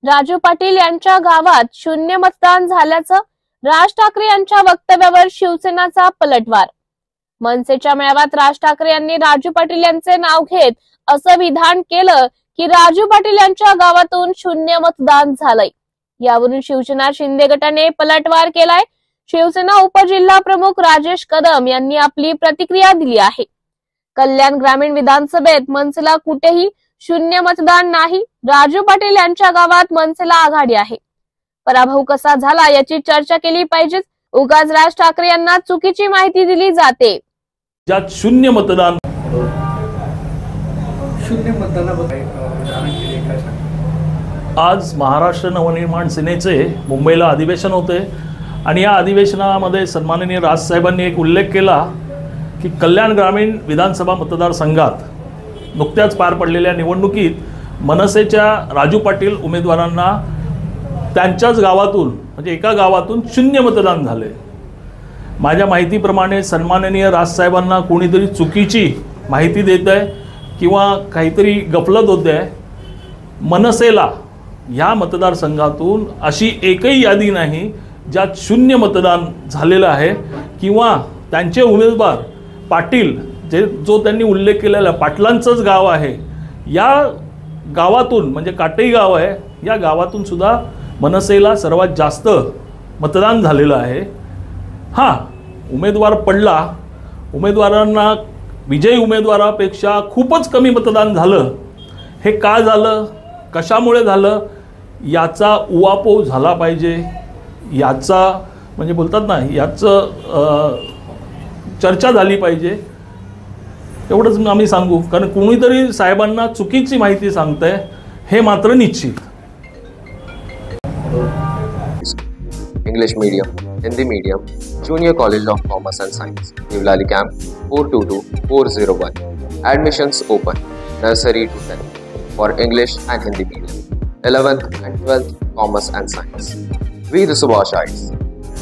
राजू पाटील यांच्या गावात शून्य मतदान झाल्याचं राज ठाकरे यांच्या वक्तव्यावर शिवसेनाचा पलटवार। मनसेच्या मेळाव्यात राज ठाकरे यांनी राजू पाटील यांचे नाव घेत असं विधान केलं की राजू पाटील यांच्या गावातून शून्य मतदान झालंय। यावरून शिवसेना शिंदे गटाने पलटवार केलाय। शिवसेना उपजिल्हा प्रमुख राजेश कदम यांनी आपली प्रतिक्रिया दिली आहे। कल्याण ग्रामीण विधानसभेत मनसेला कुठेही शून्य मतदान नाही। राजू पाटील यांच्या गावात मनसेला आघाडी आहे। पराभव कसा झाला याची चर्चा केली पाहिजे। उगाच राज ठाकरे यांना चुकीची माहिती दिली जाते। ज्यात शून्य मतदान आज महाराष्ट्र नवनिर्माण सेनेचे मुंबईला अधिवेशन होते आणि या अधिवेशनामध्ये सन्माननीय राजसाहेबांनी एक उल्लेख केला की कल्याण ग्रामीण विधानसभा मतदारसंघात नुकत्याच पार पडलेल्या निवडणुकीत मनसेच्या राजू पाटील उमेदवारांना त्यांच्याच गावातून म्हणजे एका गावातून शून्य मतदान झाले। माझ्या माहितीप्रमाणे सन्माननीय राजसाहेबांना कोणीतरी चुकीची माहिती देत आहे किंवा काहीतरी गफलत होते आहे। मनसेला ह्या मतदारसंघातून अशी एकही यादी नाही ज्यात शून्य मतदान झालेलं आहे किंवा त्यांचे उमेदवार पाटील जो त्यांनी उल्लेख केलेला पाटलांचंच गाव आहे, या गावातून म्हणजे काटेई गाव आहे, या गावातून सुद्धा मनसेला सर्वात जास्त मतदान झालेलं आहे। हां, उमेदवार पडला, उमेदवारांना विजयी उमेदवारापेक्षा खूपच कमी मतदान झालं। हे का झालं, कशामुळे झालं याचा उहापोह झाला पाहिजे, याचा म्हणजे बोलतात ना याचं चर्चा झाली पाहिजे। एवढंच आम्ही सांगू, कारण कोणीतरी साहेबांना चुकीची माहिती सांगतंय हे मात्र निश्चित। English medium, Hindi medium, Junior College of Commerce and Science, Nivlali Camp 422401. Admissions open, nursery to 10th for English and Hindi medium, 11th and 12th Commerce and Science. We the Subhashites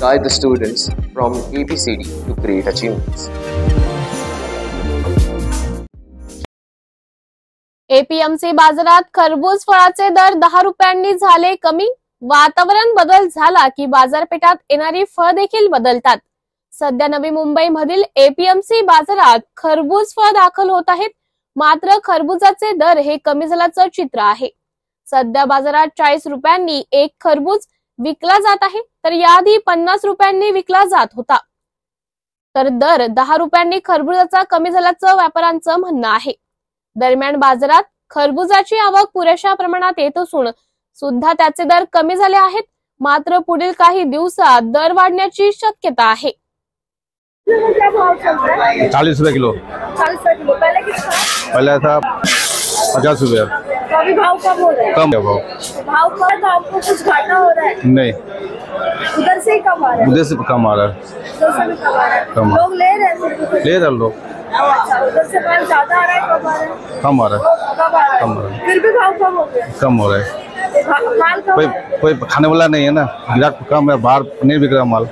guide the students from ABCD to great achievements. APMC बाजारात खरबूज फळाचे दर 10 रुपयांनी झाले कमी। वातावरण बदल झाला की बाजारपेठात येणारी फळ देखील बदलतात। सध्या नवी मुंबई मधील एपीएमसी बाजारात खरबूज फळ दाखल होत आहेत, मात्र खरबुजाचे दर हे कमी झाल्याचं चित्र आहे। सध्या बाजारात 40 रुपयांनी एक खरबूज विकला जात आहे, तर याआधी 50 रुपयांनी विकला जात होता। तर दर 10 रुपयांनी खरबुजाचा कमी झाल्याचं व्यापाऱ्यांचं म्हणणं आहे। दरम्यान बाजारात खरबुजाची आवक पुरेशा प्रमाणात येत असून सुद्धा त्याचे दर कमी झाले आहेत, मात्र पुढील काही दिवसात दर वाढण्याची शक्यता आहे। 40 रुपए किलो। 40 रुपए किलो पहले कितना था? पहले था 50 रुपए। तो अभी भाव कम हो रहा है? कम है भाव। भाव कम तो आपको कुछ घाटा हो रहा है? नहीं, उधर से ही कम आ रहा है। उधर से कम आ रहा है। उधर से भी कम आ रहा है। कम। लोग ले रहे हैं? ले रहे लोग। अच्छा, उधर से माल ज्यादा आ रहा है, कम आ रहा है? कम आ रहा है। कम आ रहा है। कम आ रहा है। फिर भी भाव कम हो गया? कम हो रहा है। माल कम है? कोई खाने वाला नहीं है ना, ग्राहक कम है, बाहर नहीं बिक रहा माल।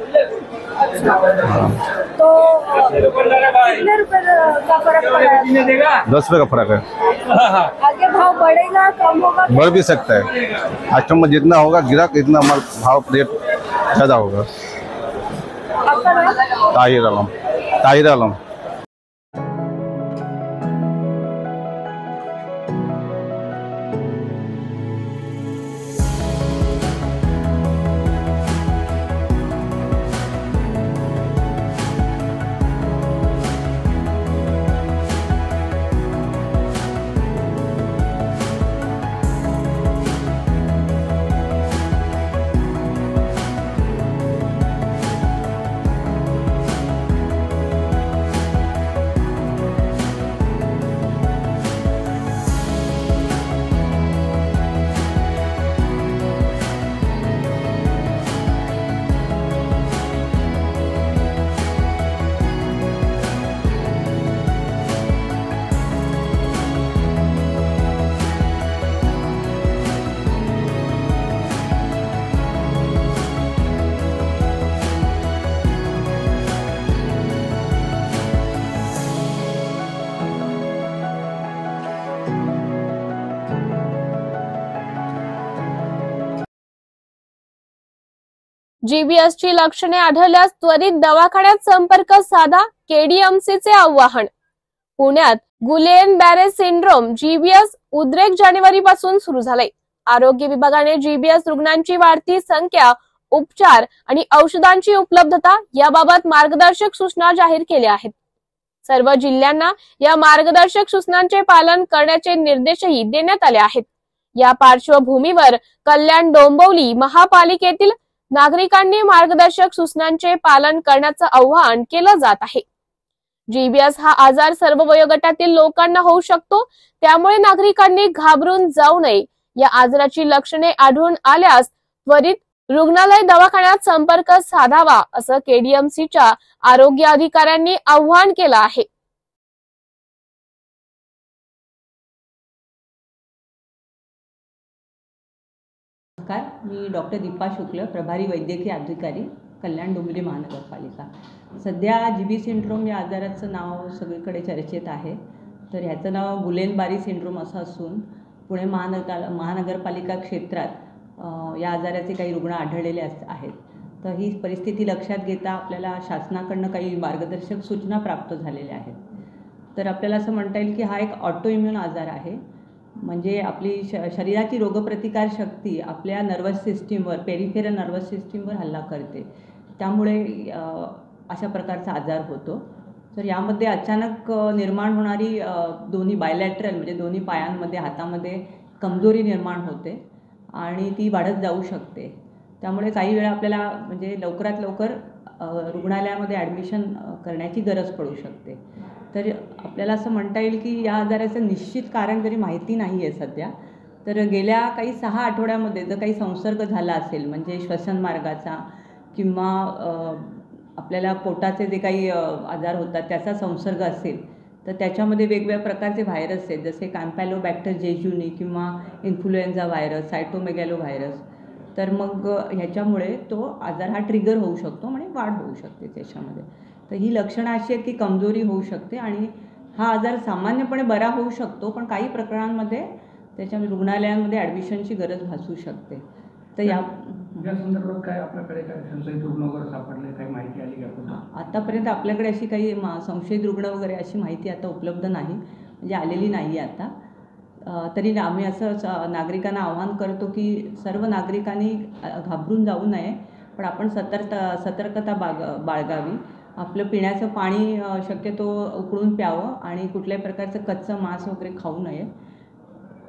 तो कितने रुपए का फर्क पड़ा है? 10 रुपए का फर्क है। आगे भाव बढ़ेगा, कम होगा? बढ़ भी सकता है। कस्टमर जितना होगा ग्राहक इतना माल भाव रेट ज्यादा होगा। आपका नाम? ताहिर आलम। ताहिर आलम। जीबीएसची लक्षणे आढळल्यास त्वरित दवाखान्यात संपर्क साधा, केडीएमसीचे आवाहन. पुण्यात गुलेन बॅरे सिंड्रोम जीबीएस उद्रेक जानेवारीपासून सुरू झाले. आरोग्य विभागाने जीबीएस रुग्णांची वाढती संख्या, उपचार आणि औषधांची उपलब्धता याबाबत मार्गदर्शक सूचना जाहीर केल्या आहेत. सर्व जिल्ह्यांना या मार्गदर्शक सूचनांचे पालन करण्याचे निर्देशही देण्यात आले आहेत. या पार्श्वभूमीवर कल्याण डोंबिवली महापालिकेतील नागरिकांनी मार्गदर्शक सूचनांचे पालन करण्याचं आवाहन केलं जात आहे. जीबीएस हा आजार सर्व वयोगटातील लोकांना होऊ शकतो, त्यामुळे नागरिकांनी घाबरून जाऊ नये. या आजाराची लक्षणे आढळून आल्यास त्वरित रुग्णालय दवाखान्यात संपर्क साधावा, असं केडीएमसीच्या आरोग्य अधिकाऱ्यांनी आवाहन केलं आहे. नमस्कार, मी डॉक्टर दीपा शुक्ल, प्रभारी वैद्यकीय अधिकारी, कल्याण डोंबिवली महानगरपालिका. सध्या जीबी सिंड्रोम या आजाराचं नाव सगळीकडे चर्चेत आहे. तर ह्याचं नाव गुलेन बॅरे सिंड्रोम असं असून पुणे महानगरपालिका क्षेत्रात या आजाराचे काही रुग्ण आढळलेले आहेत. तर ही परिस्थिती लक्षात घेता आपल्याला शासनाकडनं काही मार्गदर्शक सूचना प्राप्त झालेल्या आहेत. तर आपल्याला असं म्हणता येईल की हा एक ऑटोइम्युन आजार आहे. म्हणजे आपली शरीराची रोगप्रतिकार शक्ती आपल्या नर्वस सिस्टीमवर, पेरिफेरल नर्वस सिस्टीमवर हल्ला करते. त्यामुळे अशा प्रकारचा आजार होतो. तर यामध्ये अचानक निर्माण होणारी दोन्ही बायलॅटरल म्हणजे दोन्ही पायांमध्ये, हातामध्ये कमजोरी निर्माण होते आणि ती वाढत जाऊ शकते. त्यामुळे काही वेळा आपल्याला म्हणजे लवकरात लवकर रुग्णालयामध्ये ॲडमिशन करण्याची गरज पडू शकते. तर आपल्याला असं म्हणता येईल की या आजाराचं निश्चित कारण जरी माहिती नाही आहे सध्या, तर गेल्या काही 6 आठवड्यामध्ये जर काही संसर्ग झाला असेल, म्हणजे श्वसन मार्गाचा किंवा आपल्याला पोटाचे जे काही आजार होतात त्याचा संसर्ग असेल, तर त्याच्यामध्ये वेगवेगळ्या प्रकारचे व्हायरस आहेत, जसे कॅम्पॅलोबॅक्टर जेजुनी किंवा इन्फ्लुएन्झा व्हायरस, सायटोमेगॅलो व्हायरस. तर मग ह्याच्यामुळे तो आजार हा ट्रिगर होऊ शकतो, म्हणजे वाढ होऊ शकते त्याच्यामध्ये. तर ही लक्षणं अशी आहेत की कमजोरी होऊ शकते आणि हा आजार सामान्यपणे बरा होऊ शकतो, पण काही प्रकरणांमध्ये त्याच्या रुग्णालयांमध्ये ॲडमिशनची गरज भासू शकते. तर या संदर्भात काय आपल्याकडे काय संशयित रुग्ण वगैरे सापडले, काही माहिती आली का? आतापर्यंत आपल्याकडे अशी काही संशयित रुग्ण वगैरे अशी माहिती आता उपलब्ध नाही, म्हणजे आलेली नाही आहे आता. तरी आम्ही असं नागरिकांना आवाहन करतो की सर्व नागरिकांनी घाबरून जाऊ नये, पण आपण सतर्कता बाळगावी. आपलं पिण्याचं पाणी शक्यतो उकळून प्यावं आणि कुठल्याही प्रकारचं कच्चं मांस वगैरे खाऊ नये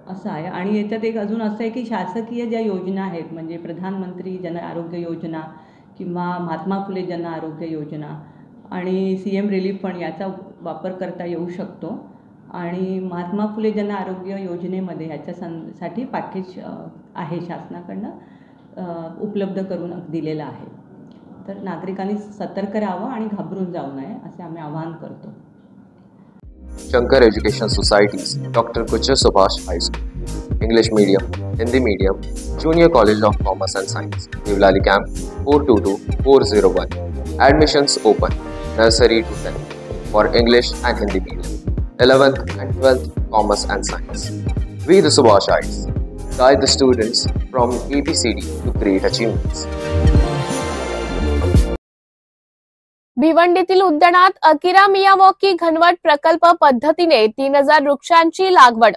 असं आहे. आणि याच्यात एक अजून असं आहे की शासकीय ज्या योजना आहेत, म्हणजे प्रधानमंत्री जन आरोग्य योजना किंवा महात्मा फुले जन आरोग्य योजना आणि CM रिलीफ फंड याचा वापर करता येऊ शकतो. आणि महात्मा फुले जन आरोग्य योजनेमध्ये ह्याच्यासाठी पॅकेज आहे, शासनाकडनं उपलब्ध करून दिलेलं आहे. तर नागरिकांनी सतर्क राहावं आणि घाबरून जाऊ नये असे आम्ही आवाहन करतो. Shankar Education Societies, Dr. Kuchar Subhash High School, English Medium, Hindi Medium, Junior College of Commerce and Science, Nivlali Camp 422401. Admissions open, nursery to 10th for English and Hindi Medium, 11th and 12th Commerce and Science. We the Subhashites guide the students from ABCD to great achievements. भिवंडीतील उद्यानात अकिरा मियावॉकी घनवट प्रकल्प पद्धतीने 3000 वृक्षांची लागवड.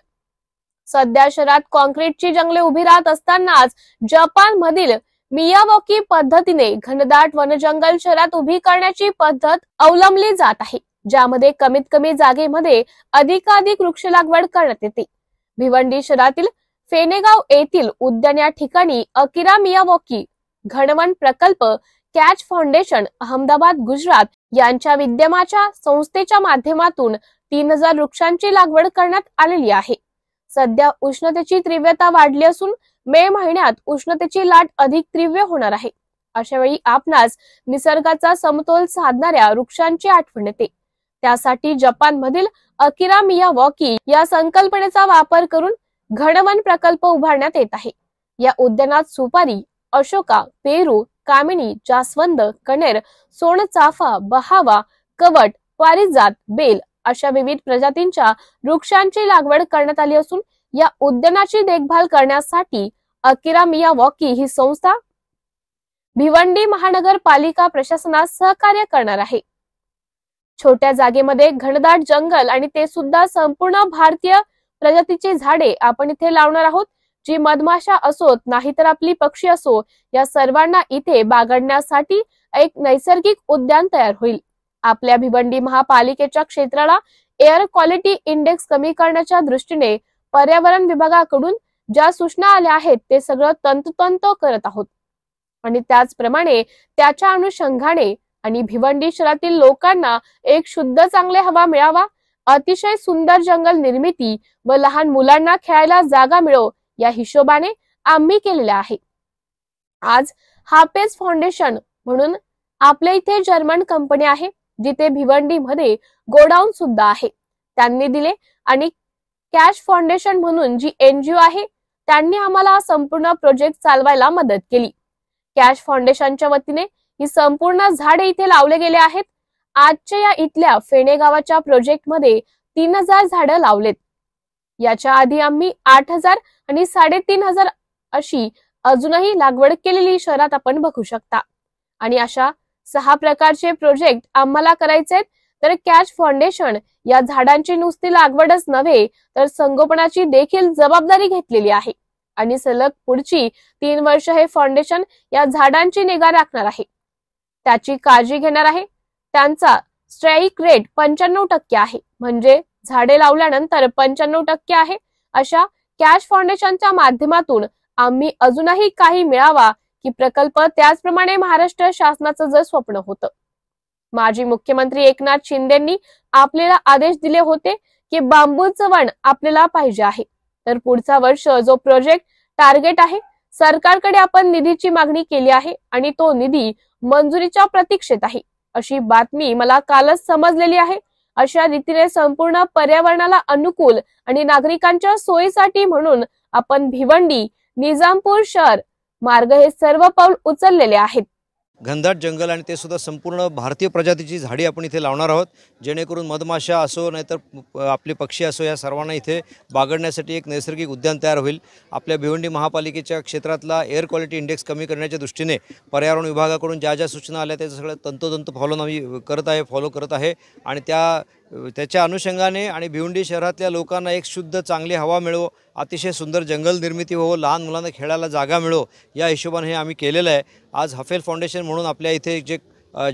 सध्या शहरात कॉन्क्रीटची जंगले उभी राहत असतानाच जपान मधील मियावॉकी पद्धतीने घनदाट वनजंगल शहरात उभी करण्याची पद्धत अवलंबली जात आहे, ज्यामध्ये कमीत कमी जागेमध्ये अधिकाधिक वृक्ष लागवड करण्यात येते. भिवंडी शहरातील फेनेगाव येथील उद्यान या ठिकाणी अकिरा मियावॉकी घनवन प्रकल्प कॅच फाउंडेशन अहमदाबाद गुजरात यांच्या विद्यमाच्या संस्थेच्या माध्यमातून 3000 वृक्षांची लागवड करण्यात आलेली आहे. सध्या उष्णतेची तीव्रता वाढली असून मे महिन्यात उष्णतेची लाट अधिक तीव्र होणार आहे. अशा वेळी आपणास निसर्गाचा समतोल साधणाऱ्या वृक्षांची आठवण येते. त्यासाठी जपान मधील अकिरा मियावॉकी या संकल्पनेचा वापर करून घनवन प्रकल्प उभारण्यात येत आहे. या उद्यानात सुपारी, अशोका, पेरू, कामिनी, जास्वंद, कणेर, सोनचाफा, बहावा, कवट, पारिजात, बेल अशा विविध प्रजातींच्या वृक्षांची लागवड करण्यात आली असून या उद्यानाची देखभाल करण्यासाठी अकिरा मियावॉकी ही संस्था भिवंडी महानगरपालिका प्रशासनास सहकार्य करणार आहे। छोट्या जागेमध्ये घनदाट जंगल आणि ते सुद्धा संपूर्ण भारतीय प्रजातीची झाडे आपण इथे लावणार आहोत, जी मधमाशा असोत नाहीतर आपली पक्षी असो, या सर्वांना इथे बागडण्यासाठी एक नैसर्गिक उद्यान तयार होईल। आपल्या भिवंडी महापालिकेच्या क्षेत्राला एअर क्वालिटी इंडेक्स कमी करण्याच्या दृष्टीने पर्यावरण विभागाकडून ज्या सूचना आल्या आहेत ते सगळं तंतोतंत करत आहोत आणि त्याचप्रमाणे त्याच्या अनुषंगाने आणि भिवंडी शहरातील लोकांना एक शुद्ध चांगले हवा मिळावा, अतिशय सुंदर जंगल निर्मिती व लहान मुलांना खेळायला जागा मिळो या हिशोबाने आम्ही केलेल्या आहे। आज हापेज फाउंडेशन म्हणून आपल्या इथे जर्मन कंपनी आहे, जिथे भिवंडी मध्ये गोडाऊन सुद्धा आहे, त्यांनी दिले आणि कॅश फाउंडेशन म्हणून जी NGO आहे त्यांनी आम्हाला संपूर्ण प्रोजेक्ट चालवायला मदत केली। कॅश फाउंडेशनच्या वतीने ही संपूर्ण झाडे इथे लावले गेले आहेत। आजच्या या इथल्या फेणे गावाच्या प्रोजेक्ट मध्ये 3000 झाडं लावलेत। याच्या आधी आम्ही 8000 आणि 3500 अशी अजूनही लागवड केलेली शहरात आपण बघू शकता आणि अशा 6 प्रकारचे प्रोजेक्ट आम्हाला करायचे आहेत। तर कॅश फाउंडेशन या झाडांची नुसती लागवडच नव्हे तर संगोपनाची देखील जबाबदारी घेतलेली आहे आणि सलग पुढची 3 वर्ष हे फाउंडेशन या झाडांची निगा राखणार आहे, त्याची काळजी घेणार आहे। त्यांचा स्ट्राईक रेट 95% आहे, म्हणजे झाडे लावल्यानंतर 95% आहे। अशा कॅश फाउंडेशनच्या माध्यमातून आम्ही अजूनही काही मिळावा की प्रकल्प त्याचप्रमाणे महाराष्ट्र शासनाचं जे स्वप्न होतं। माजी मुख्यमंत्री एकनाथ शिंदेंनी आपल्याला आदेश दिले होते की बांबूचं वन आपल्याला पाहिजे आहे। तर पुढचा वर्ष जो प्रोजेक्ट टार्गेट आहे, सरकारकडे आपण निधीची मागणी केली आहे आणि तो निधी मंजुरीच्या प्रतीक्षेत आहे, अशी बातमी मला कालच समजलेली आहे। अशा रीतीने संपूर्ण पर्यावरणाला अनुकूल आणि नागरिकांच्या सोयीसाठी म्हणून आपण भिवंडी निजामपूर शहर मार्ग हे सर्व पाऊल उचललेले आहेत। घनदाट जंगल आणि ते सुद्धा संपूर्ण भारतीय प्रजातीची झाडी आपण इथे लावणार आहोत, जेणेकरून मधमाशा असो नाहीतर आपले पक्षी असो या सर्वांना इथे बागडण्यासाठी एक नैसर्गिक उद्यान तयार होईल। आपल्या भिवंडी महापालिकेच्या क्षेत्रातला एअर क्वालिटी इंडेक्स कमी करण्याच्या दृष्टीने पर्यावरण विभागाकडून ज्या ज्या सूचना आल्या त्याचं सगळं तंतोतंत फॉलो करत आहे आणि त्याच्या अनुषंगाने आणि भिवंडी शहरातल्या लोकांना एक शुद्ध चांगली हवा मिळो, अतिशय सुंदर जंगल निर्मिती हो, लहान मुलांना खेळायला जागा मिळो या हिशोबाने हे आम्ही केलेलं आहे। आज हफेल फाउंडेशन म्हणून आपल्या इथे जे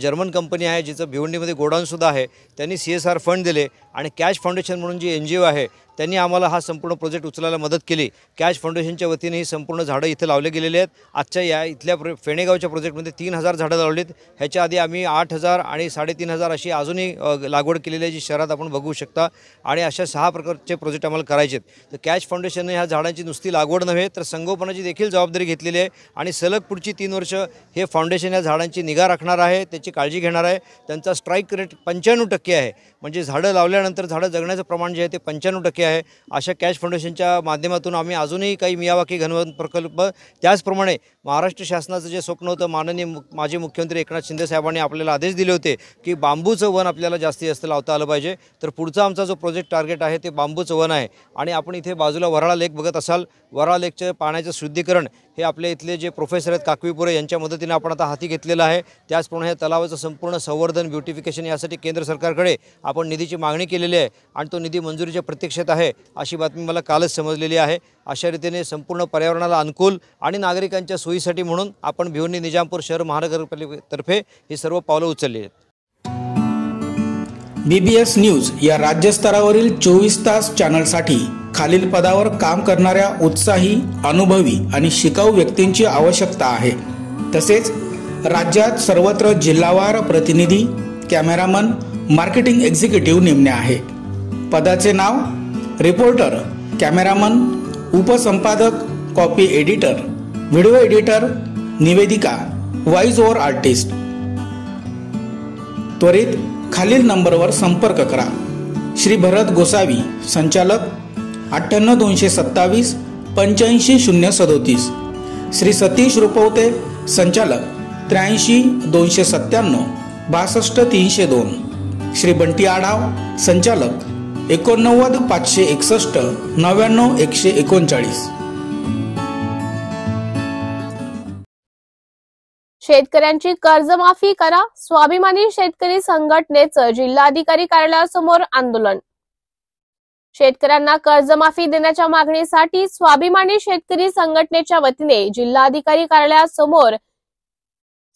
जर्मन कंपनी आहे, जिचं भिवंडीमध्ये गोडाऊनसुद्धा आहे, त्यांनी CSR फंड दिले आणि कॅश फाउंडेशन म्हणून जी NGO आहे त्यांनी आम्हाला हा संपूर्ण प्रोजेक्ट उचलायला मदत केली। कॅश फाउंडेशनच्या वतीने ही संपूर्ण झाडं इथे लावले गेलेले आहेत। आजच्या या इथल्या फेणेगावच्या प्रोजेक्टमध्ये 3000 झाडं लावलीत। ह्याच्या आधी आम्ही 8000 आणि 3500 अशी अजूनही लागवड केलेली आहे, जी शहरात आपण बघू शकता आणि अशा 6 प्रकारचे प्रोजेक्ट आम्हाला करायचे आहेत। तर कॅश फाउंडेशनने ह्या झाडांची नुसती लागवड नव्हे तर संगोपनाची देखील जबाबदारी घेतलेली आहे आणि सलग पुढची 3 वर्ष हे फाउंडेशन या झाडांची निगा राखणार आहे, त्याची काळजी घेणार आहे। त्यांचा स्ट्राईक रेट 95% आहे, म्हणजे झाडं लावल्यानंतर झाडं जगण्याचं प्रमाण जे आहे ते 95% आहे। अशा कॅश फाउंडेशनच्या माध्यमातून आम्ही अजूनही काही मियावाकी घनवन प्रकल्प, त्याचप्रमाणे महाराष्ट्र शासनाचं जे स्वप्न होतं, माननीय माजी मुख्यमंत्री एकनाथ शिंदे साहेबांनी आपल्याला आदेश दिले होते की बांबूचं वन आपल्याला जास्तीत जास्त लावता आलं पाहिजे। तर पुढचा आमचा जो प्रोजेक्ट टार्गेट आहे ते बांबूचं वन आहे आणि आपण इथे बाजूला वराळा लेक बघत असाल। वराळा लेकचं पाण्याचं शुद्धीकरण हे आपल्या इथले जे प्रोफेसर आहेत काकवीपुरे यांच्या मदतीने आपण आता हाती घेतलेलं आहे। त्याचप्रमाणे या तलावाचं संपूर्ण संवर्धन, ब्युटिफिकेशन यासाठी केंद्र सरकारकडे आपण निधीची मागणी केलेली आहे आणि तो निधी मंजुरीच्या प्रतीक्षेत आहे, अशी बातमी मला कालच समजलेली आहे। अशा रीतीने संपूर्ण पर्यावरणाला अनुकूल आणि नागरिकांच्या सोयीसाठी म्हणून आपण भिवंडी निजामपूर शहर महानगरपालिकेतर्फे ही सर्व पावलं उचलली आहेत। BBS न्यूज या राज्यस्तरावरील 24 तास चॅनलसाठी खालील पदावर काम करणाऱ्या उत्साही, अनुभवी आणि शिकाऊ व्यक्तींची आवश्यकता आहे। तसेच राज्यात सर्वत्र जिल्हावार प्रतिनिधी, कॅमेरामन, मार्केटिंग एक्झिक्युटिव्ह नेमणे आहे। पदाचे नाव: रिपोर्टर, कॅमेरामन, उपसंपादक, कॉपी एडिटर, व्हिडिओ एडिटर, निवेदिका, व्हॉइस ओव्हर आर्टिस्ट। त्वरित खालील नंबरवर संपर्क करा। श्री भरत गोसावी, संचालक, 98 227 85 037। श्री सतीश रुपवते, संचालक, 83 297 62 302। श्री बंटी आढाव, संचालक, 89 561 99 139। शेतकऱ्यांची कर्जमाफी करा, स्वाभिमानी शेतकरी संघटनेचं जिल्हाधिकारी कार्यालयासमोर आंदोलन। शेतकऱ्यांना कर्जमाफी देण्याच्या मागणीसाठी स्वाभिमानी शेतकरी संघटनेच्या वतीने जिल्हाधिकारी कार्यालयासमोर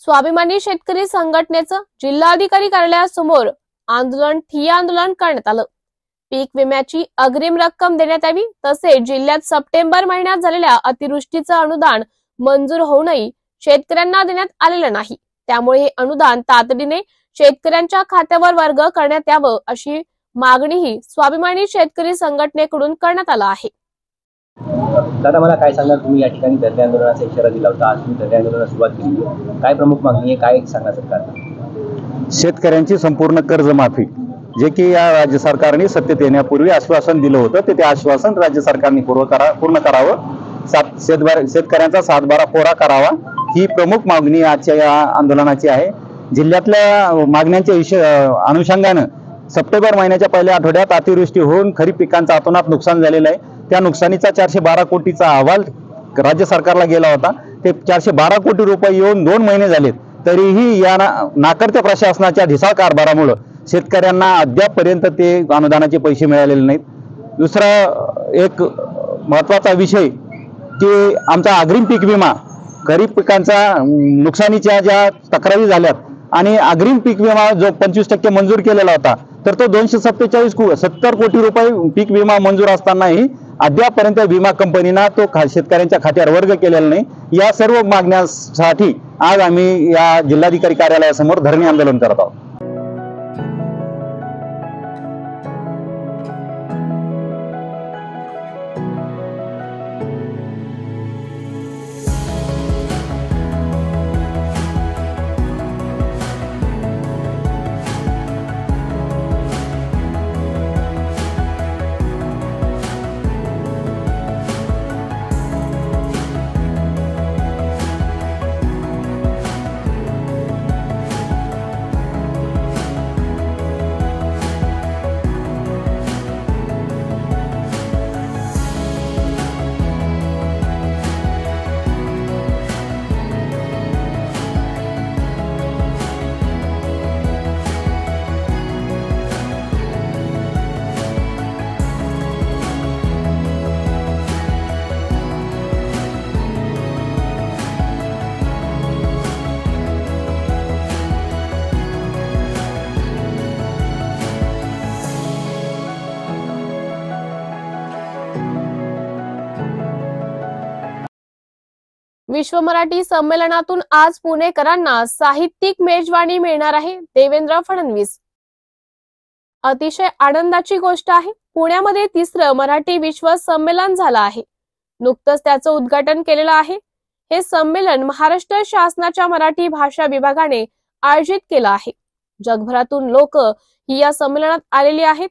स्वाभिमानी शेतकरी संघटनेचं जिल्हाधिकारी कार्यालयासमोर ठिय्या आंदोलन करण्यात आलं। पीक विम्याची अग्रिम रक्कम देण्यात यावी, तसेच जिल्ह्यात सप्टेंबर महिन्यात झालेल्या अतिवृष्टीचं अनुदान मंजूर होऊनही शेतकऱ्यांना देण्यात आलेलं नाही, त्यामुळे हे अनुदान तातडीने शेतकऱ्यांच्या खात्यावर वर्ग करण्यात यावं अशी मागणीही स्वाभिमानी शेतकरी संघटनेकडून करण्यात आला आहे। दादा, मला काय सांगणार, तुम्ही या ठिकाणी धरणे आंदोलनाचा इशारा दिला होता, आज तुम्ही धरणे आंदोलनाला सुरुवात केली, काय प्रमुख मागणी आहे, काय सांगणार सरकारला? शेतकऱ्यांची संपूर्ण कर्जमाफी जे की या राज्य सरकारने सत्तेत येण्यापूर्वी आश्वासन दिलं होतं ते आश्वासन राज्य सरकारने पूर्ण करावं, शेतकऱ्यांचा 7/12 कोरा करावा, ही प्रमुख मागणी आजच्या या आंदोलनाची आहे। जिल्ह्यातल्या मागण्यांच्या अनुषंगानं सप्टेंबर महिन्याच्या पहिल्या आठवड्यात अतिवृष्टी होऊन खरीप पिकांचं अतोनात नुकसान झालेलं आहे। त्या नुकसानीचा 412 कोटीचा अहवाल राज्य सरकारला गेला होता। ते 412 कोटी रुपये येऊन 2 महिने झालेत, तरीही या नाकर्त्या प्रशासनाच्या ढिसाळ कारभारामुळे शेतकऱ्यांना अद्यापपर्यंत ते अनुदानाचे पैसे मिळालेले नाहीत। दुसरा एक महत्त्वाचा विषय की आमचा अग्रिम पीक विमा, खरीप पिकांचा नुकसानीच्या ज्या तक्रारी झाल्यात आणि अग्रिम पीक विमा जो 25% मंजूर केलेला होता, तर तो 270 कोटी रुपये पीक विमा मंजूर असतानाही अद्यापपर्यंत विमा कंपनीना तो शेतकऱ्यांच्या खात्यावर वर्ग केलेला नाही। या सर्व मागण्यासाठी आज आम्ही या जिल्हाधिकारी कार्यालयासमोर धरणे आंदोलन करत आहोत। विश्व मराठी संमेलनातून आज पुणेकरांना साहित्यिक मेजवानी मिळणार आहे, देवेंद्र फडणवीस। अतिशय आनंदाची गोष्ट आहे, पुण्यामध्ये 3रं मराठी विश्व संमेलन झालं आहे। नुकतंच त्याचं उद्घाटन केलेलं आहे। हे संमेलन महाराष्ट्र शासनाच्या मराठी भाषा विभागाने आयोजित केलं आहे। जगभरातून लोक ही या संमेलनात आलेली आहेत।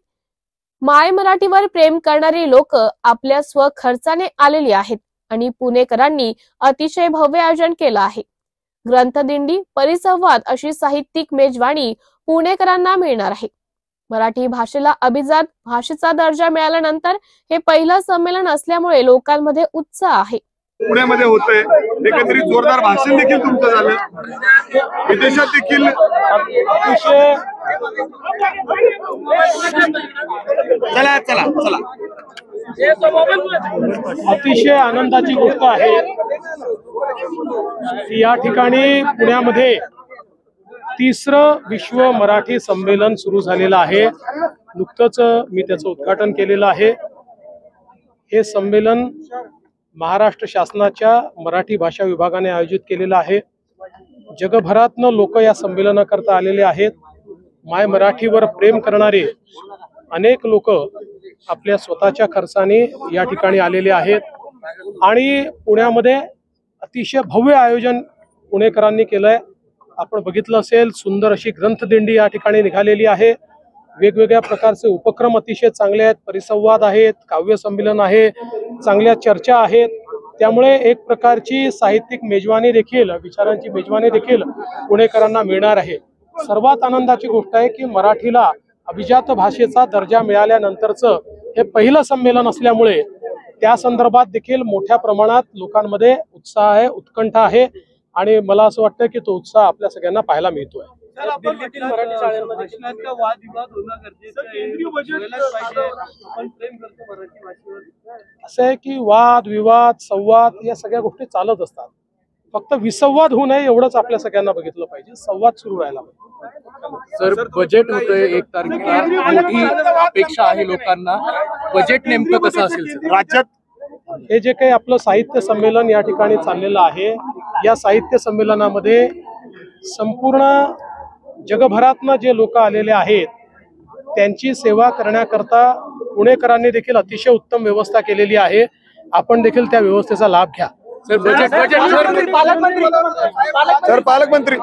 माय मराठीवर प्रेम करणारी लोक आपल्या स्वखर्चाने आलेली आहेत आणि पुणेकरांनी अतिशय भव्य आयोजन केलं आहे। ग्रंथदिंडी, परिसंवाद अशी साहित्यिक मेजवानी पुणेकरांना मिळणार आहे। मराठी भाषेला अभिजात भाषेचा दर्जा मिळाल्यानंतर हे पहिलं संमेलन असल्यामुळे लोकांमध्ये उत्साह आहे। पुण्यामध्ये होतंय, एकत्रित जोरदार भाषण देखील तुमचं झालं, विदेशात देखील अतिशय आनंदाची गोष्ट आहे। या ठिकाणी पुण्यामध्ये 3रं विश्व मराठी संमेलन सुरू झालेलं आहे। नुकतंच मी त्याचं उद्घाटन केलेलं आहे। हे संमेलन महाराष्ट्र शासनाच्या मराठी भाषा विभागाने आयोजित केलेलं आहे। जगभरातनं लोक या संमेलनाकरता आलेले आहेत। माय मराठीवर प्रेम करणारे अनेक लोक आपल्या स्वतःच्या खर्चाने या ठिकाणी आलेले आहेत आणि पुण्यामध्ये अतिशय भव्य आयोजन पुणेकरांनी केलंय। आपण बघितलं असेल, सुंदर अशी ग्रंथदिंडी या ठिकाणी निघालेली आहे। वेगवेगळ्या प्रकारचे उपक्रम अतिशय चांगले आहेत, परिसंवाद आहेत, काव्य संमेलन आहे, चांगल्या चर्चा आहेत। त्यामुळे एक प्रकारची साहित्यिक मेजवानी देखील, विचारांची मेजवानी देखील पुणेकरांना मिळणार आहे। सर्वात आनंदाची गोष्ट आहे की मराठीला अभिजात भाषेचा दर्जा मिळाल्यानंतरचं हे पहिलं संमेलन असल्यामुळे त्या संदर्भात देखील मोठ्या प्रमाणात लोकांमध्ये उत्साह आहे, उत्कंठा आहे। आणि मला असं वाटतं की तो उत्साह आपल्या सगळ्यांना पाहायला मिळतोय. दिल्लीतील मराठी शाळांमध्ये का वादविवाद होणं गरजेचं आहे. आपण प्रेम करतो मराठी भाषेवर. असं आहे की वाद विवाद संवाद या सगळ्या गोष्टी चालत असतात. फक्त विसंवाद होऊ नये एवढंच आपल्या सगळ्यांना बघितलं पाहिजे. संवाद सुरू राहायला पाहिजे. सर, बजेट होतंय 1 तारखेला, मोठी अपेक्षा आहे लोकांना. बजेट नेमकं कसं असेल राज्यात? हे जे काही आपलं साहित्य संमेलन या ठिकाणी चाललेलं आहे, या साहित्य संमेलनामध्ये संपूर्ण जगभरातनं जे लोक आलेले आहेत त्यांची सेवा करण्याकरता पुणेकरांनी देखील अतिशय उत्तम व्यवस्था केलेली आहे. आपण देखील त्या व्यवस्थेचा लाभ घ्या. सर, बजेट पालकमंत्री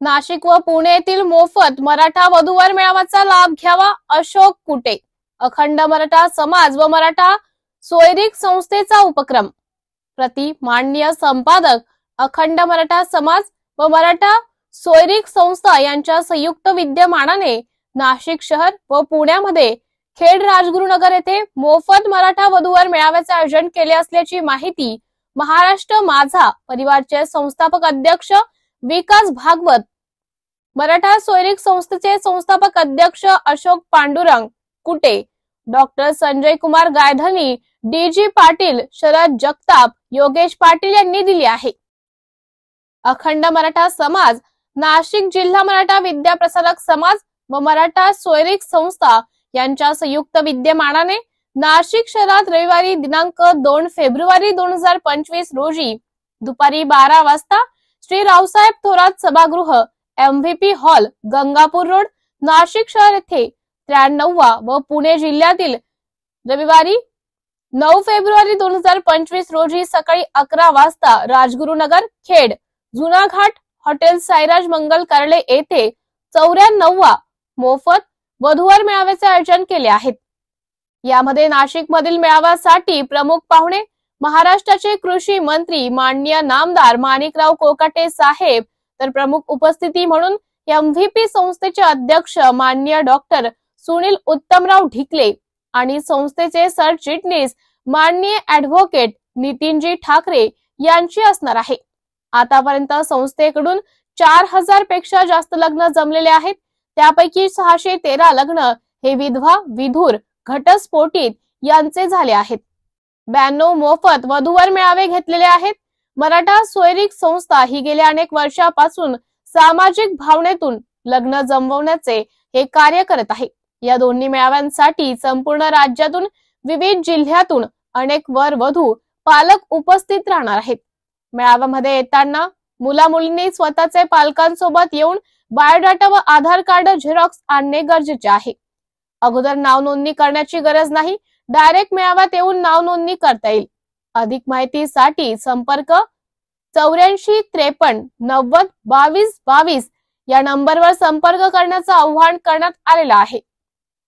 नाशिक व पुणे येथील मोफत मराठा वधूवर मेळाव्याचा लाभ घ्यावा. अशोक कुटे. अखंड मराठा समाज व मराठा सोयरीक संस्थेचा उपक्रम. प्रति माननीय संपादक, अखंड मराठा समाज व मराठा सोयरीक संस्था यांच्या संयुक्त विद्यमानाने नाशिक शहर व पुण्यामध्ये खेड राजगुरुनगर येथे मोफत मराठा वधूवर मेळाव्याचे आयोजन केले असल्याची माहिती महाराष्ट्र माझा परिवारचे संस्थापक अध्यक्ष विकास भागवत, मराठा सोयरीक संस्थेचे संस्थापक अध्यक्ष अशोक पांडुरंग कुटे, डॉक्टर संजय कुमार गायधनी, डीजी पाटील, शरद जगताप, योगेश पाटील यांनी दिली आहे. अखंड मराठा समाज, नाशिक जिल्हा मराठा विद्याप्रसारक समाज व मराठा सोयरीक संस्था यांच्या संयुक्त विद्यमानाने नाशिक शहरात रविवारी दिनांक 2 फेब्रुवारी 2025 रोजी दुपारी 12 वाजता श्री रावसाहेब थोरात सभागृह, MVP hall, Gangapur road, Nashik शहर येथे 93वा व पुणे जिल्ह्यातील रविवारी 9 फेब्रुवारी 2025 रोजी सकाळी 11 वाजता राजगुरुनगर, खेड, जुना घाट, हॉटेल साईराज मंगल कार्यालय येथे 94वा मोफत वधूवर मेळाव्याचे आयोजन केले आहेत. यामध्ये नाशिक मधील मेळाव्यासाठी प्रमुख पाहुणे महाराष्ट्राचे कृषी मंत्री माननीय नामदार माणिकराव कोकाटे साहेब, तर प्रमुख उपस्थिती म्हणून MVP संस्थेचे अध्यक्ष माननीय डॉक्टर सुनील उत्तमराव ढिकले आणि संस्थेचे सरचिटणीस माननीय ऍडव्होकेट नितीनजी ठाकरे यांची असणार आहे. आतापर्यंत संस्थेकडून 4000 पेक्षा जास्त लग्न जमलेले आहेत. त्यापैकी 613 लग्न हे विधवा, विधूर, घटस्फोटित यांचे झाले आहेत. 92 मोफत वधूवर मेळावे घेतलेले आहेत. मराठा सोयरीक संस्था ही गेल्या अनेक वर्षापासून सामाजिक भावनेतून लग्न जमवण्याचे हे कार्य करत आहे. या दोन्ही मेळाव्यांसाठी संपूर्ण राज्यातून विविध जिल्ह्यातून अनेक वर वधू पालक उपस्थित राहणार आहेत. मेळाव्यामध्ये येताना मुला मुलींनी स्वतःचे पालकांसोबत येऊन बायोडाटा व आधार कार्ड झेरॉक्स आणणे गरजेचे आहे. अगोदर नाव नोंदणी करण्याची गरज नाही. डायरेक्ट मेळाव्यात येऊन नाव नोंदणी करता येईल. अधिक माहितीसाठी संपर्क 84 53 90 22 22 या नंबरवर संपर्क करण्याचं आवाहन करण्यात आलेलं आहे.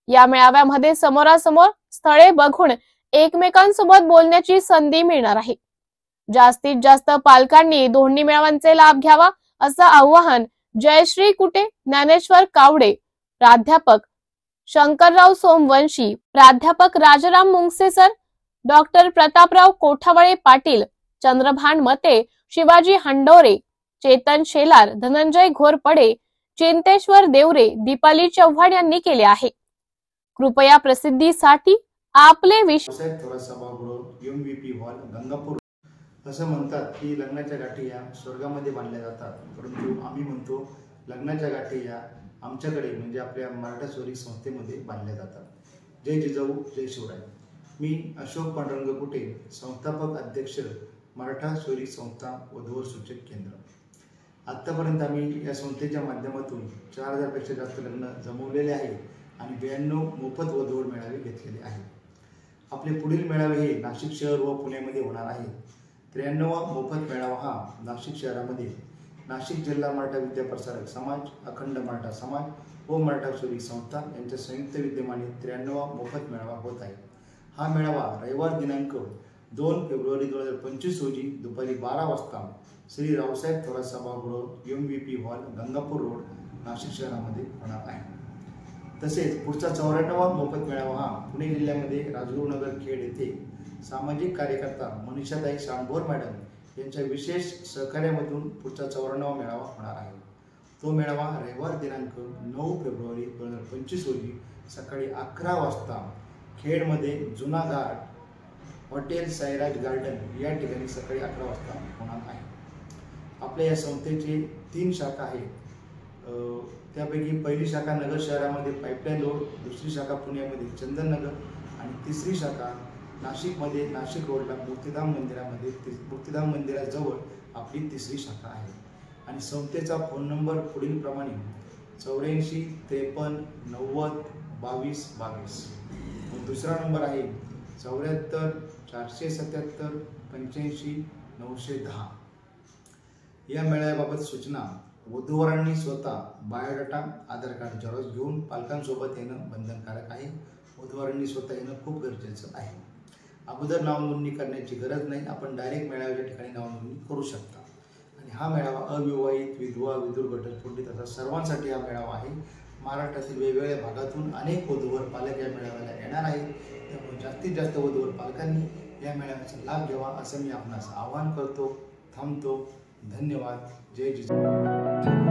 या मेळाव्यामध्ये समोरासमोर स्थळे बघून एकमेकांसोबत बोलण्याची संधी मिळणार आहे. जास्तीत जास्त पालकांनी दोन्ही मेळाव्यांचे लाभ घ्यावा असं आवाहन जयश्री कुटे, ज्ञानेश्वर कावडे, प्राध्यापक शंकरराव सोमवंशी, प्राध्यापक राजाराम मुंगसे सर, डॉक्टर प्रतापराव कोठावळे पाटील, चंद्रभान मते, शिवाजी हंडोरे, चेतन शेलार, धनंजय घोरपडे, चिंतेश्वर देवरे, दीपाली चव्हाण यांनी केले आहे. कृपया प्रसिद्धीसाठी आपले सभागृह MVP हॉल गंगापूर. असं म्हणतात की लग्नाच्या गाठी या स्वर्गामध्ये बांधल्या जातात, परंतु आम्ही म्हणतो लग्नाच्या गाठी या आमच्याकडे म्हणजे आपल्या मराठा शौरिक संस्थेमध्ये बांधल्या जातात. जय जिजाऊ, जय शिवराय. मी अशोक पांडुरंग कुटे, संस्थापक अध्यक्ष, मराठा शौरिक संस्था वधूवर सूचक केंद्र. आत्तापर्यंत आम्ही या संस्थेच्या माध्यमातून 4000 पेक्षा जास्त लग्न जमवलेले आहे आणि 92 मोफत वधूवर मेळावे घेतलेले आहेत. आपले पुढील मेळावे हे नाशिक शहर व पुण्यामध्ये होणार आहे. 93वा मोफत मेळावा हा नाशिक शहरामध्ये नाशिक जिल्हा मराठा विद्या प्रसारक समाज, अखंड मराठा समाज व मराठा शौरिक संस्था यांच्या संयुक्त विद्यमाने 93वा मोफत मेळावा होत आहे. हा मेळावा रविवार दिनांक 2 फेब्रुवारी 2025 रोजी दुपारी 12 वाजता श्री रावसाहेब थोरात सभागृह MVP hall Gangapur road Nashik शहरामध्ये होणार आहे. तसेच पुढचा 94वा मोफत मेळावा हा पुणे जिल्ह्यामध्ये राजगुरुनगर खेड येथे सामाजिक कार्यकर्ता मनीषाताई शांभोर मॅडम यांच्या विशेष सहकार्यामधून पुढचा 94वा मेळावा होणार आहे. तो मेळावा रविवार दिनांक 9 फेब्रुवारी 2025 रोजी सकाळी 11 वाजता खेडमध्ये जुना घाट हॉटेल साईराज गार्डन या ठिकाणी सकाळी 11 वाजता होणार आहे. आपल्या या संस्थेचे 3 शाखा आहेत. त्यापैकी पहिली शाखा नगर शहरामध्ये पाईपलाईन रोड, दुसरी शाखा पुण्यामध्ये चंदननगर आणि तिसरी शाखा नाशिकमध्ये नाशिक रोडला मूर्तिधाम मंदिरामध्ये मूर्तिधाम मंदिराजवळ आपली तिसरी शाखा आहे. आणि संस्थेचा फोन नंबर पुढील प्रमाणे 84 53 90 22 22. दुसरा नंबर आहे 74 477 85 910. या मेळाव्याबाबत सूचना: वधूवरांनी स्वतः बायोडाटा, आधार कार्ड झेरॉक्स घेऊन पालकांसोबत येणं बंधनकारक आहे. वधूवरांनी स्वतः येणं खूप गरजेचं आहे. अगोदर नाव नोंदणी करण्याची गरज नाही. आपण डायरेक्ट मेळाव्याच्या ठिकाणी नाव नोंदणी करू शकता. आणि हा मेळावा अविवाहित, विधवा, विधुर, घटस्फोटित असा सर्वांसाठी हा मेळावा आहे. महाराष्ट्रातील वेगवेगळ्या भागातून अनेक वधूवर पालक या मेळाव्याला येणार आहेत. त्यामुळे जास्तीत जास्त वधूवर पालकांनी या मेळाव्याचा लाभ घ्यावा असं मी आपणास आवाहन करतो. थांबतो. धन्यवाद. जय जिजाऊ.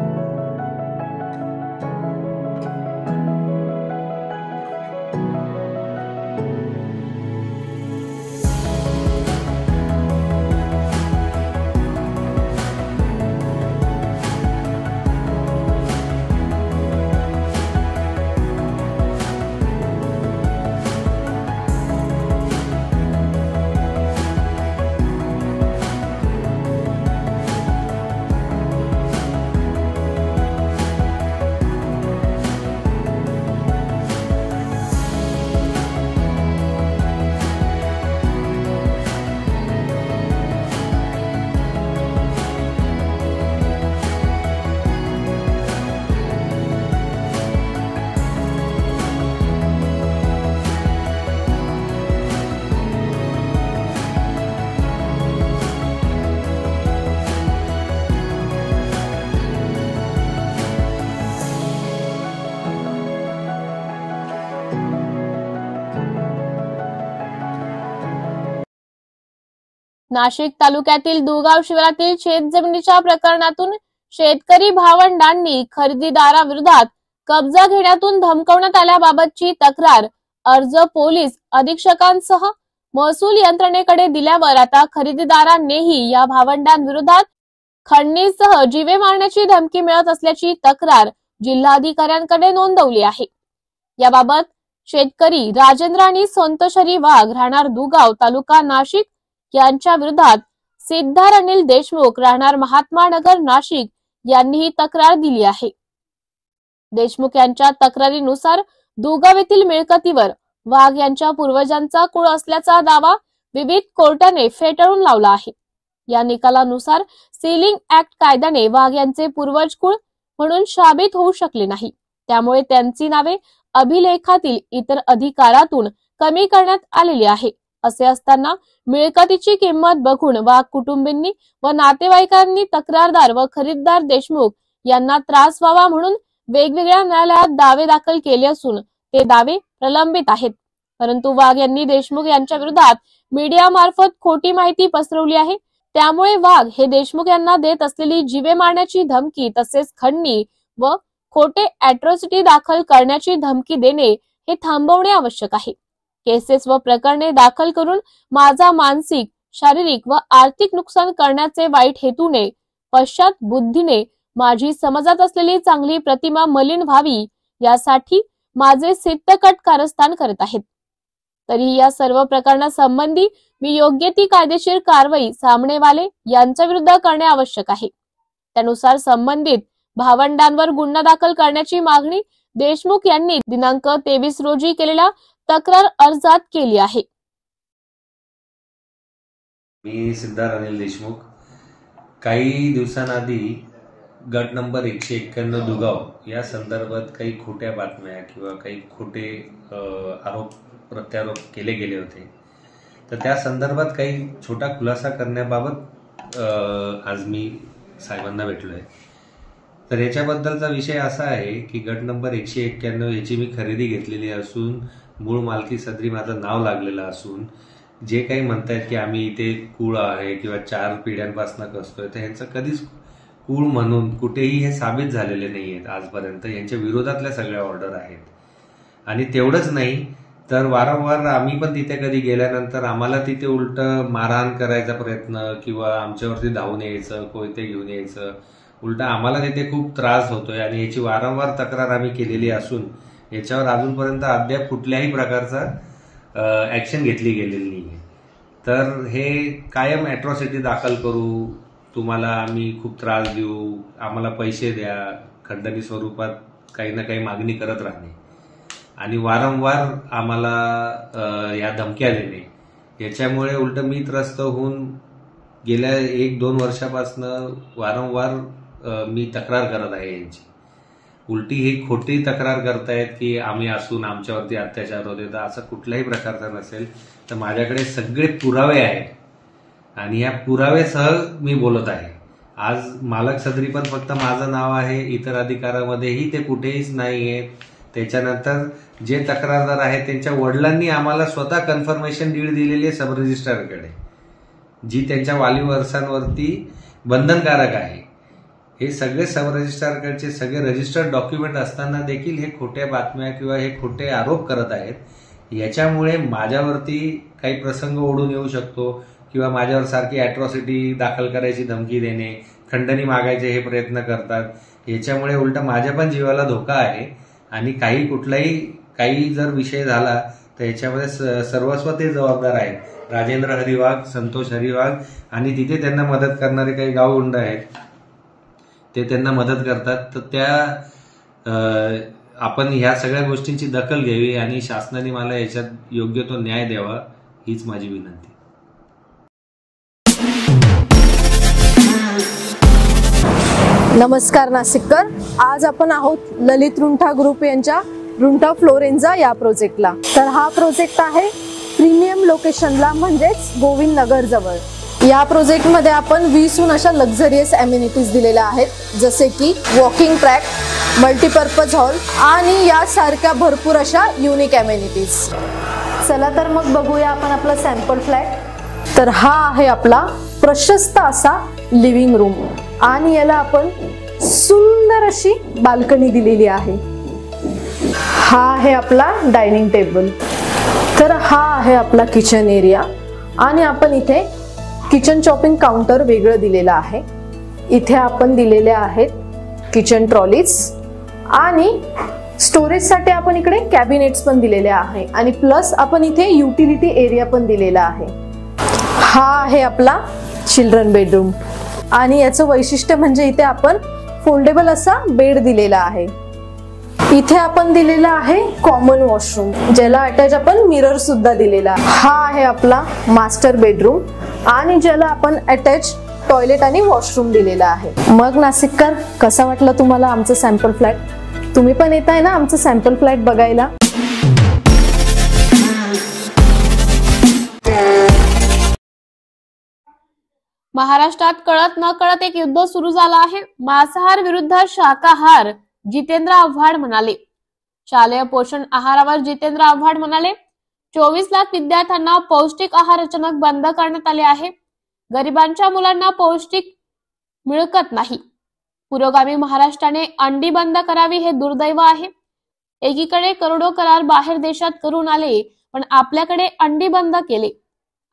नाशिक तालुक्यातील दुगाव शिवारातील शेतजमिनीच्या प्रकरणातून शेतकरी भावंडांनी खरेदीदाराविरोधात कब्जा घेण्यातून धमकवण्यात आल्याबाबतची तक्रार अर्ज पोलीस अधीक्षकांसह महसूल यंत्रणेकडे दिल्यावर आता खरेदीदारांनीही या भावंडांविरोधात खंडणीसह जीवे मारण्याची धमकी मिळत असल्याची तक्रार जिल्हाधिकाऱ्यांकडे नोंदवली आहे. याबाबत शेतकरी राजेंद्र आणि संतोषरी वाघ राहणार दुगाव तालुका नाशिक यांच्या विरोधात सिद्धार अनिल देशमुख राहणार महात्मा नगर नाशिक यांनी ही तक्रार दिली आहे. देशमुख यांच्या तक्रारीनुसार दुगाव येथील मिळकतीवर वाघ यांच्या पूर्वजांचा कुळ असल्याचा दावा विविध कोर्टाने फेटाळून लावला आहे. या निकालानुसार सीलिंग ऍक्ट कायद्याने वाघ यांचे पूर्वज कुळ म्हणून साबित होऊ शकले नाही. त्यामुळे त्यांची नावे अभिलेखातील इतर अधिकारातून कमी करण्यात आलेली आहे. असे असताना मिळकतीची किंमत बघून वाघ कुटुंबींनी व नातेवाईकांनी तक्रारदार व खरीददार देशमुख यांना त्रास व्हावा म्हणून वेगवेगळ्या न्यायालयात दावे दाखल केले असून ते दावे प्रलंबित आहेत. परंतु वाघ यांनी देशमुख यांच्या विरोधात मीडिया मार्फत खोटी माहिती पसरवली आहे. त्यामुळे वाघ हे देशमुख यांना देत असलेली जीवे मारण्याची धमकी तसेच खंडणी व खोटे अॅट्रॉसिटी दाखल करण्याची धमकी देणे हे थांबवणे आवश्यक आहे. केसेस व प्रकरणे दाखल करून माझा मानसिक, शारीरिक व आर्थिक नुकसान करण्याचे वाईट हेतूने, पश्चात बुद्धीने माझी समाजात असलेली चांगली प्रतिमा मलिन व्हावी यासाठी माझे सिद्धकट कारस्थान करत आहेत. तरी या सर्व प्रकरणासंबंधी मी योग्य ती कायदेशीर कारवाई सामनेवाले यांच्या विरुद्ध करणे आवश्यक आहे. त्यानुसार संबंधित भावंडांवर गुन्हा दाखल करण्याची मागणी देशमुख यांनी दिनांक 23 रोजी केलेल्या तक्रार अर्जात केली आहे. मी सिद्धार्थ अनिल देशमुख. काही दिवसांआधी गट नंबर 191 दुगाव या संदर्भात काही खोट्या बातम्या किंवा काही खोटे आरोप प्रत्यारोप केले गेले होते. तर त्या संदर्भात काही छोटा खुलासा करण्याबाबत आज मी साहेबांना भेटलोय. तर याच्याबद्दलचा विषय असा आहे की गट नंबर 191 याची मी खरेदी घेतलेली असून मूळ मालकी सदरी माझं नाव लागलेलं असून जे काही म्हणतायत की आम्ही इथे कुळ आहे किंवा 4 पिढ्यांपासून कसतोय, तर ह्यांचं कधीच कुळ म्हणून कुठेही हे साबित झालेले नाही आहेत आजपर्यंत. यांच्या विरोधातल्या सगळ्या ऑर्डर आहेत. आणि तेवढंच नाही तर वारंवार आम्ही पण तिथे कधी गेल्यानंतर आम्हाला तिथे उलट मारहाण करायचा प्रयत्न किंवा आमच्यावरती धावून यायचं, कोयते घेऊन यायचं, उलट आम्हाला तिथे खूप त्रास होतोय. आणि याची वारंवार तक्रार आम्ही केलेली असून याच्यावर अजूनपर्यंत अद्याप कुठल्याही प्रकारचा ऍक्शन घेतली गेलेली नाही. तर हे कायम अॅट्रॉसिटी दाखल करू, तुम्हाला आम्ही खूप त्रास देऊ, आम्हाला पैसे द्या, खंडणी स्वरूपात काही ना काही मागणी करत राहणे आणि वारंवार आम्हाला या धमक्या देणे, याच्यामुळे उलट मी त्रस्त होऊन गेल्या 1-2 वर्षापासून वारंवार मी तक्रार करत आहे यांची. उलटी ही खोटी तक्रार करतायत की आम्ही असून आमच्यावरती अत्याचार होते. तर असं कुठल्याही प्रकारचा नसेल. तर माझ्याकडे सगळे पुरावे आहेत आणि या पुराव्यासह मी बोलत आहे. आज मालक सदरी पण फक्त माझं नाव आहे, इतर अधिकारामध्येही ते कुठेहीच नाही आहेत. त्याच्यानंतर जे तक्रारदार आहेत त्यांच्या वडिलांनी आम्हाला स्वतः कन्फर्मेशन डीड दिलेली आहे सब रजिस्ट्रारकडे, जी त्यांच्या वाली वारसांवरती बंधनकारक आहे. हे सगळे सब रजिस्ट्रारकडचे सगळे रजिस्टर्ड डॉक्युमेंट असताना देखील हे खोट्या बातम्या किंवा हे खोटे आरोप करत आहेत. याच्यामुळे माझ्यावरती काही प्रसंग ओढून येऊ शकतो किंवा माझ्यावर सारखी अॅट्रॉसिटी दाखल करायची धमकी देणे, खंडणी मागायचे हे प्रयत्न करतात. याच्यामुळे उलट माझ्या पण जीवाला धोका आहे आणि काही जर विषय झाला तर याच्यामध्ये सर्वस्व ते जबाबदार आहेत. राजेंद्र हरिवाघ, संतोष हरिवाघ आणि तिथे त्यांना मदत करणारे काही गावगुंड आहेत, ते त्यांना मदत करतात. तर त्या आपण ह्या सगळ्या गोष्टींची दखल घ्यावी आणि शासनाने मला याच्यात योग्य तो न्याय द्यावा, हीच माझी विनंती. नमस्कार नाशिककर. आज आपण आहोत ललित रुंठा ग्रुप यांच्या रुंठा फ्लोरेन्झा या प्रोजेक्टला. तर हा प्रोजेक्ट आहे प्रीमियम लोकेशनला, म्हणजेच गोविंद नगर जवळ. या प्रोजेक्टमध्ये आपण 20हून अशा लक्झरियस अम्युनिटीज दिलेल्या आहेत, जसे की वॉकिंग ट्रॅक, मल्टीपर्पज हॉल आणि यासारख्या भरपूर अशा युनिक अम्युनिटीज. चला तर मग बघूया आपण आपला सॅम्पल फ्लॅट. तर हा आहे आपला प्रशस्त असा लिव्हिंग रूम आणि याला आपण सुंदर अशी बाल्कनी दिलेली आहे. हा आहे आपला डायनिंग टेबल. तर हा आहे आपला किचन एरिया आणि आपण इथे किचन चॉपिंग काउंटर वेगळं दिलेलं आहे. इथे आपण दिलेले आहेत किचन ट्रॉलीज आणि स्टोरेजसाठी आपण इकडे कॅबिनेट्स पण दिलेले आहे आणि प्लस आपण इथे युटिलिटी एरिया पण दिलेला आहे. हा आहे आपला चिल्ड्रन बेडरूम आणि याचं वैशिष्ट्य म्हणजे इथे आपण फोल्डेबल असा बेड दिलेला आहे. इथे आपण दिलेला आहे कॉमन वॉशरूम, ज्याला अटॅच आपण मिरर सुद्धा दिलेला आहे. हा आहे आपला मास्टर बेडरूम आणि ज्याला आपण अटॅच टॉयलेट आणि वॉशरूम दिलेला आहे. मग नाशिककर, कसा वाटला तुम्हाला आमचं सॅम्पल फ्लॅट? तुम्ही पण येताय ना आमचं सॅम्पल फ्लॅट बघायला? महाराष्ट्रात कळत न कळत एक युद्ध सुरू झालं आहे. मांसाहार विरुद्ध शाकाहार. जितेंद्र आव्हाड म्हणाले. शालेय पोषण आहारावर जितेंद्र आव्हाड म्हणाले, 24 लाख विद्यार्थ्यांना पौष्टिक आहार अचानक बंद करण्यात आले आहे. गरिबांच्या मुलांना पौष्टिक मिळकत नाही. पुरोगामी महाराष्ट्राने अंडी बंद करावी हे दुर्दैव आहे। एकीकडे करोडो करार बाहेर देशात करून आले, पण आपल्याकडे अंडी बंद केले।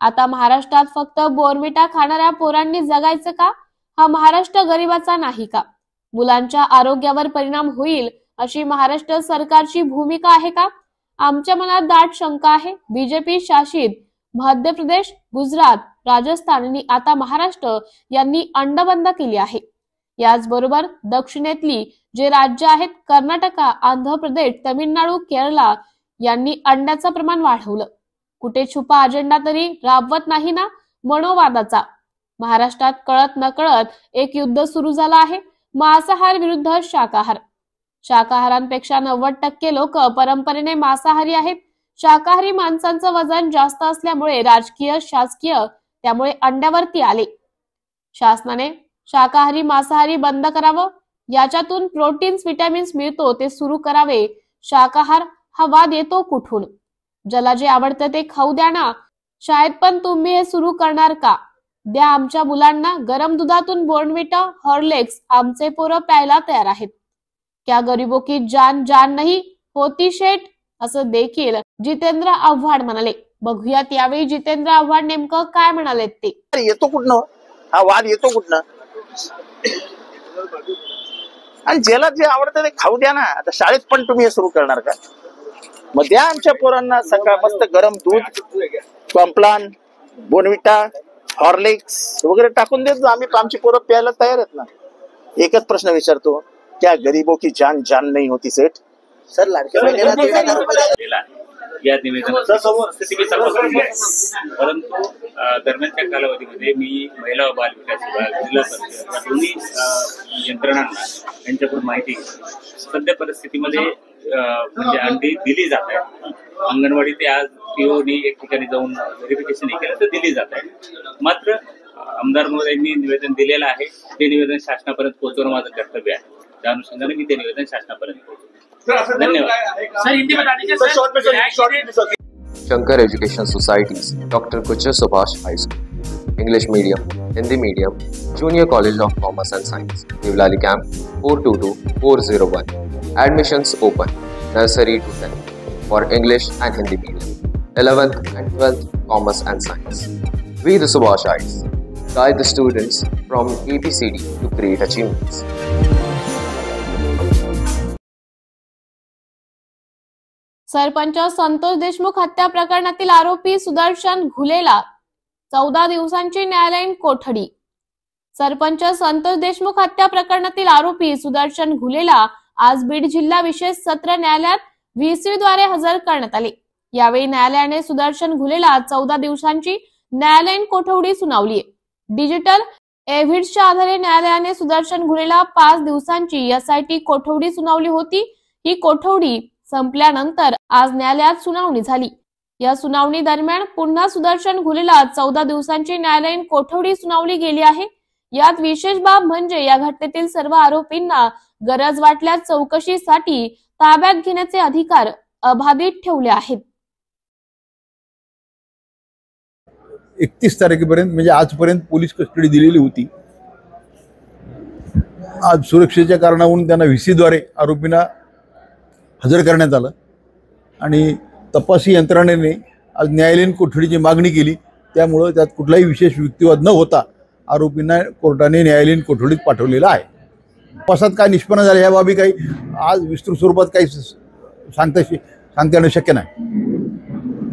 आता महाराष्ट्रात फक्त बोरमिटा खाणाऱ्या पोरांनी जगायचं का? हा महाराष्ट्र गरिबाचा नाही का? मुलांच्या आरोग्यावर परिणाम होईल अशी महाराष्ट्र सरकारची भूमिका आहे का? आमच्या मनात दाट शंका आहे। बीजेपी शासित मध्य प्रदेश, गुजरात, राजस्थान आणि आता महाराष्ट्र यांनी अंड बंद केली आहे। याचबरोबर दक्षिणेतली जे राज्य आहेत, कर्नाटक, आंध्र प्रदेश, तामिळनाडू, केरळ यांनी अंड्याचं प्रमाण वाढवलं। कुठे छुपा अजेंडा तरी राबवत नाही ना मनोवादाचा? महाराष्ट्रात कळत नकळत एक युद्ध सुरू झालं आहे, मांसाहार विरुद्ध शाकाहार। शाकाहारांपेक्षा 90% लोक परंपरेने मांसाहारी आहेत। शाकाहारी माणसांचं वजन जास्त असल्यामुळे राजकीय, शासकीय त्यामुळे अंड्यावरती आले। शासनाने शाकाहारी मांसाहारी बंद करावं, याच्यातून प्रोटीन्स, विटॅमिन्स मिळतो ते सुरू करावे। शाकाहार हा वाद येतो कुठून? ज्याला जे आवडतं ते खाऊ द्या ना। शाळेत पण तुम्ही हे सुरू करणार का? द्या आमच्या मुलांना गरम दुधातून बॉर्नव्हिटा, हॉर्लिक्स, आमचे पोरं प्यायला तयार आहेत। क्या गरीबों की जान जान नहीं होती शेठ, असं देखील जितेंद्र आव्हाड म्हणाले। बघूयात यावेळी जितेंद्र आव्हाड नेमकं काय म्हणाले ते। येतो कुठनं हा वाद, येतो कुठनं? आणि ज्याला जे आवडतं ते खाऊ द्या ना। आता शाळेत पण तुम्ही हे सुरू करणार का? मग द्या आमच्या पोरांना सकाळ मस्त गरम दूध, कॉम्प्लान, बोर्नव्हिटा, हॉर्लिक्स वगैरे टाकून देतो आम्ही, आमची पोरं प्यायला तयार आहेत ना। एकच प्रश्न विचारतो, क्या गरीबों की जान जान नहीं होती सेठ? सर लाडक्या बहिणीला या निवेदनाचा परंतु दरम्यानच्या कालावधीमध्ये मी महिला व बाल विकास विभाग, जिल्हा परिषद या दोन्ही यंत्रणांना यांच्याकडून माहिती सध्या परिस्थितीमध्ये म्हणजे अंडी दिली जात आहे। अंगणवाडी ते आज पीओनी एक ठिकाणी जाऊन व्हेरिफिकेशन केलं तर दिली जात आहे। मात्र आमदार महोदयांनी निवेदन दिलेलं आहे, ते निवेदन शासनापर्यंत पोहोचवणं माझं कर्तव्य आहे। त्या अनुषंगाने मी ते निवेदन शासनापर्यंत पोहोचवतो। Shankar Education Societies, Dr. Kuchar Subhash High School, English Medium, Hindi Medium, Junior College of Commerce and Science, Nivlali Camp 422401. Admissions open, nursery to 10th for English and Hindi Medium, 11th and 12th Commerce and Science. We the Subhashites guide the students from ABCD to great achievements. Sarpanch Santosh Deshmukh हत्या प्रकरणातील आरोपी सुदर्शन घुलेला 14 दिवसांची न्यायालयीन कोठडी। सरपंच संतोष देशमुख हत्या प्रकरणातील आरोपी सुदर्शन घुलेला आज बीड जिल्हा विशेष सत्र न्यायालयात व्हीसी द्वारे हजर करण्यात आले। यावेळी न्यायालयाने सुदर्शन घुलेला 14 दिवसांची न्यायालयीन कोठडी सुनावली। डिजिटल एव्हिडन्सच्या आधारे न्यायालयाने सुदर्शन घुलेला 5 दिवसांची एसआयटी कोठडी सुनावली होती। ही कोठडी संपल्यानंतर आज न्यायालयात सुनावणी झाली। या सुनावणी दरम्यान पुन्हा सुदर्शन घुलेला 14 दिवसांची न्यायालयीन कोठडी सुनावली गेली आहे। यात विशेष बाब म्हणजे या घटनेतील सर्व आरोपींना गरज वाटल्यास चौकशीसाठी ताब्यात घेण्याचे अधिकार अबाधित ठेवले आहेत। 31 तारखेपर्यंत म्हणजे आजपर्यंत पोलीस कस्टडी दिलेली होती। आज सुरक्षेच्या कारणावरून त्यांना व्हीसीद्वारे आरोपींना हजर करण्यात आलं आणि तपासी यंत्रणेने आज न्यायालयीन कोठडीची मागणी केली। त्यामुळे त्यात कुठलाही विशेष युक्तिवाद न होता आरोपींना कोर्टाने न्यायालयीन कोठडीत पाठवलेलं आहे। तपासात काय निष्पन्न झाले या बाबी काही आज विस्तृत स्वरूपात काही सांगता येणं शक्य नाही।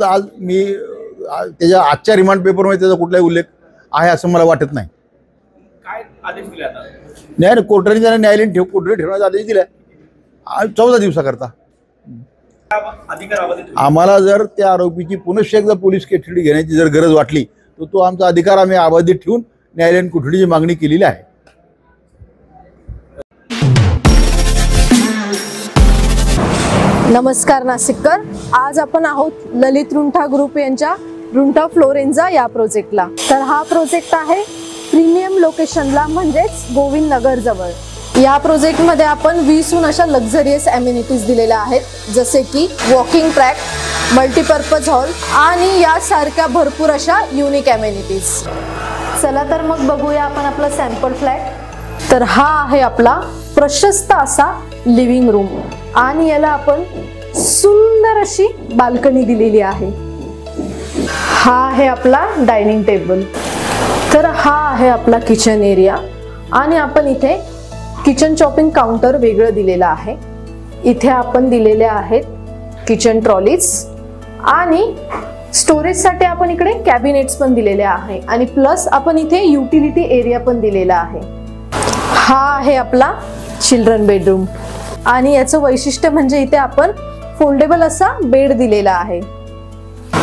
आज मी त्याच्या आजच्या रिमांड पेपरमध्ये त्याचा कुठलाही उल्लेख आहे असं मला वाटत नाही। काय आदेश दिले आता? न्यायालय कोर्टाने त्यांना न्यायालयीन कोठडी ठेवण्याचा आदेश दिलाय 14 दिवसाकरता। आम्हाला जर त्या आरोपीची पुनश्च एकदा पोलीस कस्टडी घेण्याची जर गरज वाटली तर तो आमचा अधिकार आम्ही अबाधित ठेवून न्यायालयीन कोठडीची मागणी केलेली आहे। नमस्कार नाशिककर, आज आपण आहोत ललित रुंठा ग्रुप यांच्या रुंठा फ्लोरेन्झा या प्रोजेक्टला। तर हा प्रोजेक्ट आहे प्रीमियम लोकेशनला म्हणजेच गोविंद नगर जवळ। या प्रोजेक्टमध्ये आपण 20हून अशा लक्झरियस अम्युनिटीज दिलेल्या आहेत, जसे की वॉकिंग ट्रॅक, मल्टीपर्पज हॉल आणि यासारख्या भरपूर अशा युनिक अम्युनिटीज। चला तर मग बघूया आपण आपला सॅम्पल फ्लॅट। तर हा आहे आपला प्रशस्त असा लिव्हिंग रूम आणि याला आपण सुंदर अशी बाल्कनी दिलेली आहे. हा आहे आपला डायनिंग टेबल. तर हा आहे आपला किचन एरिया आणि आपण इथे किचन चॉपिंग काउंटर वेगळं दिलेलं आहे. इथे आपण दिलेले आहेत किचन ट्रॉलीज आणि स्टोरेजसाठी आपण इकडे कॅबिनेट्स पण दिलेले आहे आणि प्लस आपण इथे युटिलिटी एरिया पण दिलेला आहे. हा आहे आपला चिल्ड्रन बेडरूम आणि याचं वैशिष्ट्य म्हणजे इथे आपण फोल्डेबल असा बेड दिलेला आहे.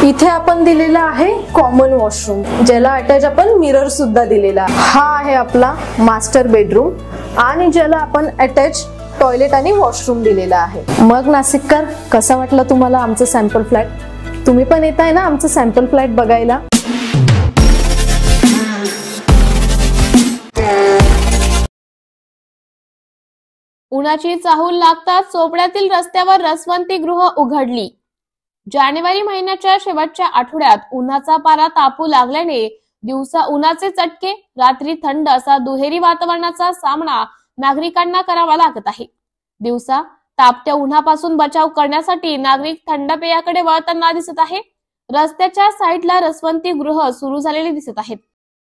इथे आपण दिलेला आहे कॉमन वॉशरूम ज्याला अटॅच आपण मिरर सुद्धा दिलेला आहे. हा आहे आपला मास्टर बेडरूम आणि ज्याला आपण अटॅच टॉयलेट आणि वॉशरूम दिलेला आहे. मग नाशिककर, कसा वाटला तुम्हाला आमचं सॅम्पल फ्लॅट? तुम्ही पण येताय ना आमचं सॅम्पल फ्लॅट बघायला? उन्हाची चाहूल लागताच चोपड्यातील रस्त्यावर रसवंती गृह उघडली. जानेवारी महिन्याच्या शेवटच्या आठवड्यात उन्हाचा पारा तापू लागल्याने दिवसा उन्हाचे चटके, रात्री थंड असा दुहेरी वातावरणाचा सामना नागरिकांना करावा लागत आहे. दिवसा तापत्या उन्हापासून बचाव करण्यासाठी नागरिक थंड पेयाकडे वळताना दिसत आहे. रस्त्याच्या साईडला रसवंती गृह सुरू झालेली दिसत आहेत.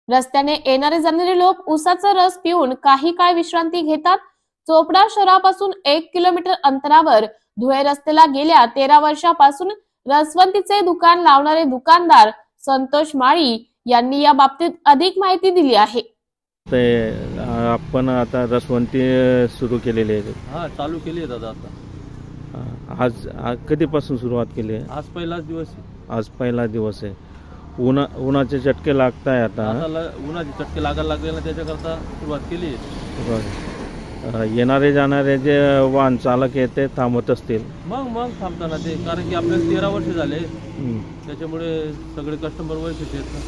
रस्त्याने येणारे जाणारे लोक उसाचा रस पिऊन काही काळ विश्रांती घेतात. चोपडा शहरापासून 1 किलोमीटर अंतरावर धुळे रस्त्याला गेल्या 13 वर्षापासून रसवंतीचे दुकान लावणारे दुकानदार संतोष माळी यांनी या बाबतीत अधिक माहिती दिली आहे. आपण आता रसवंती सुरू केलेली आहे. हा, चालू केली आहे दादा आता. आज कधीपासून सुरुवात केली आहे? आज पहिलाच दिवस. आज पहिला दिवस आहे. उन्हाचे चटके लागताय आता. उन्हाचे चटके लागायला लागले ना, त्याच्याकरता सुरुवात केली आहे. येणारे जाणारे जे वाहन चालक आहेत ते थांबत असतील. मग थांबताना ते, कारण की आपल्याला 13 वर्ष झाले, त्याच्यामुळे सगळे कस्टमर वैशिष्ट्य आहेत ना.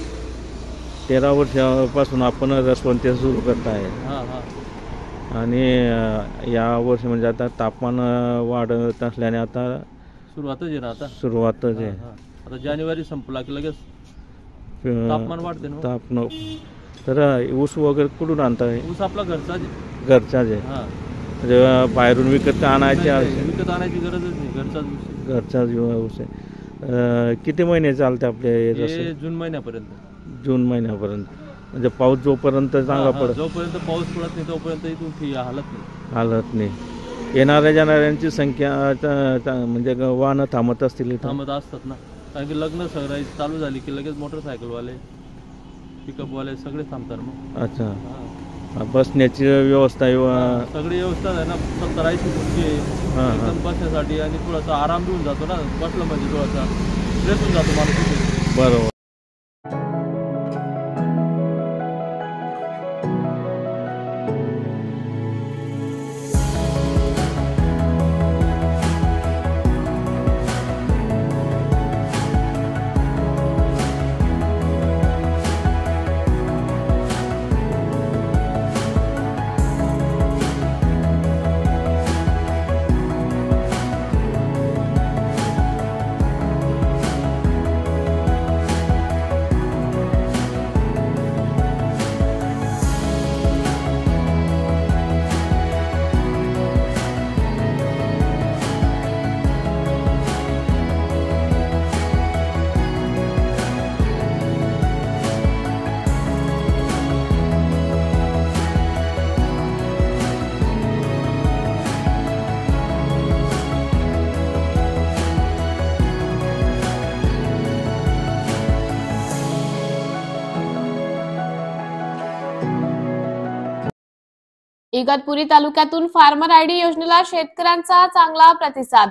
13 वर्षापासून आपण रसवंती सुरू करत आहे. आणि या वर्षी म्हणजे आता तापमान वाढत असल्याने आता सुरुवातच आहे ना. सुरुवातच आहे. आता जानेवारी संपला की लगेच तापमान वाढते ना. तापमान. तर ऊस वगैरे कुठून आणताय? ऊस आपला घरचाच आहे. म्हणजे बाहेरून विकत आणायची गरजच नाही. घरचाच ऊस आहे. किती महिने चालते आपले? जून महिन्यापर्यंत. जून महिन्यापर्यंत. म्हणजे पाऊस जोपर्यंत चांगला पडत, जोपर्यंत पाऊस पडत नाही तोपर्यंत इथून फी हालत नाही. येणाऱ्या जाणाऱ्यांची संख्या म्हणजे वाहनं थांबत असतील? थांबत असतात ना, कारण की लग्न सगळं चालू झाली की लगेच मोटरसायकलवाले, पिकअपवाले सगळे थांबतात मग. अच्छा. बसण्याची व्यवस्था सगळी व्यवस्था आहे ना. 70-80 खुर्ची आहे एकदम बसण्यासाठी आणि थोडासा आराम देऊन जातो ना. बसलं म्हणजे थोडासा फ्रेश होऊन जातो माणूस. बरोबर. इगतपुरी तालुक्यातून फार्मर आयडी योजनेला शेतकऱ्यांचा चांगला प्रतिसाद.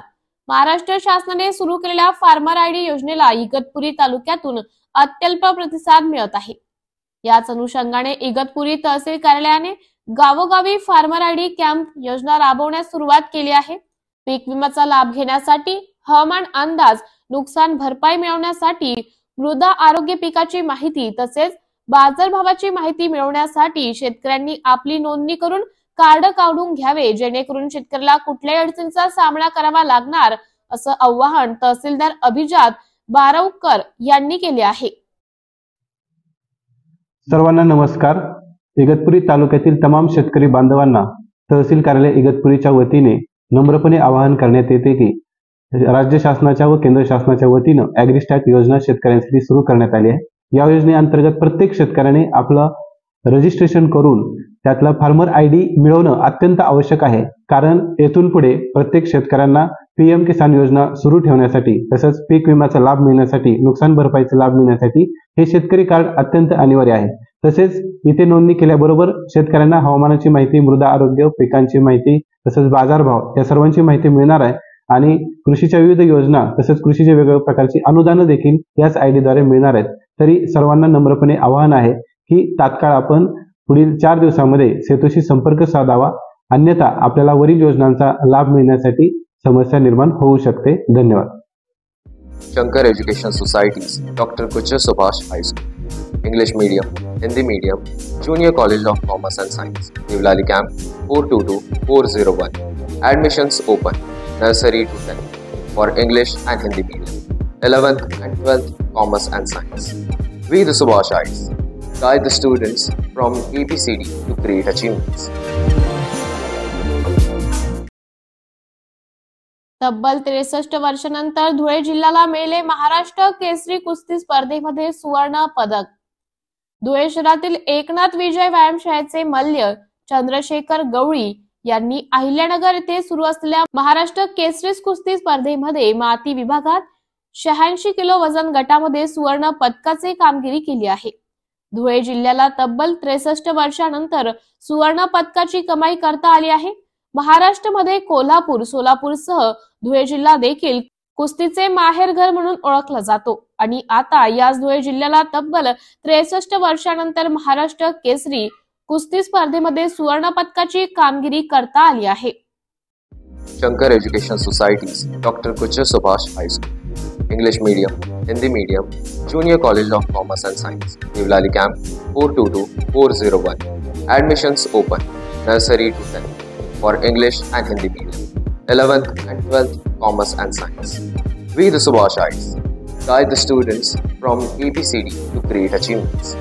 महाराष्ट्र शासनाने सुरू केलेल्या फार्मर आयडी योजनेला इगतपुरी तालुक्यातून अत्यल्प प्रतिसाद मिळत आहे. याच अनुषंगाने इगतपुरी तहसील कार्यालयाने गावोगावी फार्मर आयडी कॅम्प योजना राबवण्यास सुरुवात केली आहे. पीक विम्याचा लाभ घेण्यासाठी, हवामान अंदाज, नुकसान भरपाई मिळवण्यासाठी, मृदा आरोग्य पिकाची माहिती तसेच बाजारभावाची माहिती मिळवण्यासाठी शेतकऱ्यांनी आपली नोंदणी करून कार्ड काढून घ्यावे, जेणेकरून शेतकऱ्याला कुठल्याही अडचणीचा सामना करावा लागणार, असं आवाहन तहसीलदार अभिजात बारावकर यांनी केले आहे. सर्वांना नमस्कार. इगतपुरी तालुक्यातील तमाम शेतकरी बांधवांना तहसील कार्यालय इगतपुरीच्या वतीने नम्रपणे आवाहन करण्यात येते की राज्य शासनाच्या व केंद्र शासनाच्या वतीनं ॲग्रिस्टॅट योजना शेतकऱ्यांसाठी सुरू करण्यात आली आहे। या योजनेअंतर्गत प्रत्येक शेतकऱ्याने आपलं रजिस्ट्रेशन करून त्यातला फार्मर ID मिळवणं अत्यंत आवश्यक आहे, कारण येथून पुढे प्रत्येक शेतकऱ्यांना PM किसान योजना सुरू ठेवण्यासाठी तसंच पीक विम्याचा लाभ मिळण्यासाठी, नुकसान भरपाईचा लाभ मिळण्यासाठी हे शेतकरी कार्ड अत्यंत अनिवार्य आहे। तसेच इथे नोंदणी केल्याबरोबर शेतकऱ्यांना हवामानाची माहिती, मृदा आरोग्य, पिकांची माहिती तसंच बाजारभाव या सर्वांची माहिती मिळणार आहे आणि कृषीच्या विविध योजना तसंच कृषीच्या वेगवेगळ्या प्रकारची अनुदानं देखील याच ID द्वारे मिळणार आहेत। तरी सर्वांना नम्रपणे आवाहन आहे की तात्काळ आपण पुढील 4 दिवसांमध्ये सेतूशी संपर्क साधावा, अन्यथा आपल्याला वरील योजनांचा लाभ मिळण्यासाठी समस्या निर्माण होऊ शकते। धन्यवाद। Shankar education societies, doctor Kuchar Subhash high school, English medium, Hindi medium, junior college of commerce and science, Deolali camp 422401। Admissions open, nursery to 10th for English and Hindi medium, 11th and 12th Commerce and Science. We the Subhashites guide the students from ABCD to great achievements. तब्बल 63 वर्षानंतर धुळे जिल्ह्याला मिळाले महाराष्ट्र केसरी कुस्ती स्पर्धेमध्ये सुवर्ण पदक। धुळे शहरातील एकनाथ विजय व्यायामशाळेचे मल्ल चंद्रशेखर गवळी यांनी अहिल्यानगर येथे सुरू असलेल्या महाराष्ट्र केसरी कुस्ती स्पर्धेमध्ये माती विभागात 86 किलो वजन गटामध्ये सुवर्ण पदकाची कामगिरी केली आहे। धुळे जिल्ह्याला तब्बल 63 वर्षानंतर सुवर्ण पदकाची कमाई करता आली आहे। महाराष्ट्रामध्ये कोल्हापूर, सोलापूरसह धुळे जिल्हा देखील कुस्तीचे माहेरघर म्हणून ओळखला जातो आणि आता याच धुळे जिल्ह्याला तब्बल 63 वर्षानंतर महाराष्ट्र केसरी कुस्ती स्पर्धेमध्ये सुवर्ण पदकाची कामगिरी करता आली आहे। Shankar education societies, doctor Kuchar Subhash high school, English medium, Hindi medium, junior college of commerce and science, Deolali camp 422401। Admissions open, nursery to 10th for English and Hindi medium, 11th and 12th Commerce and Science. We the Subhashites guide the students from ABCD to great achievements.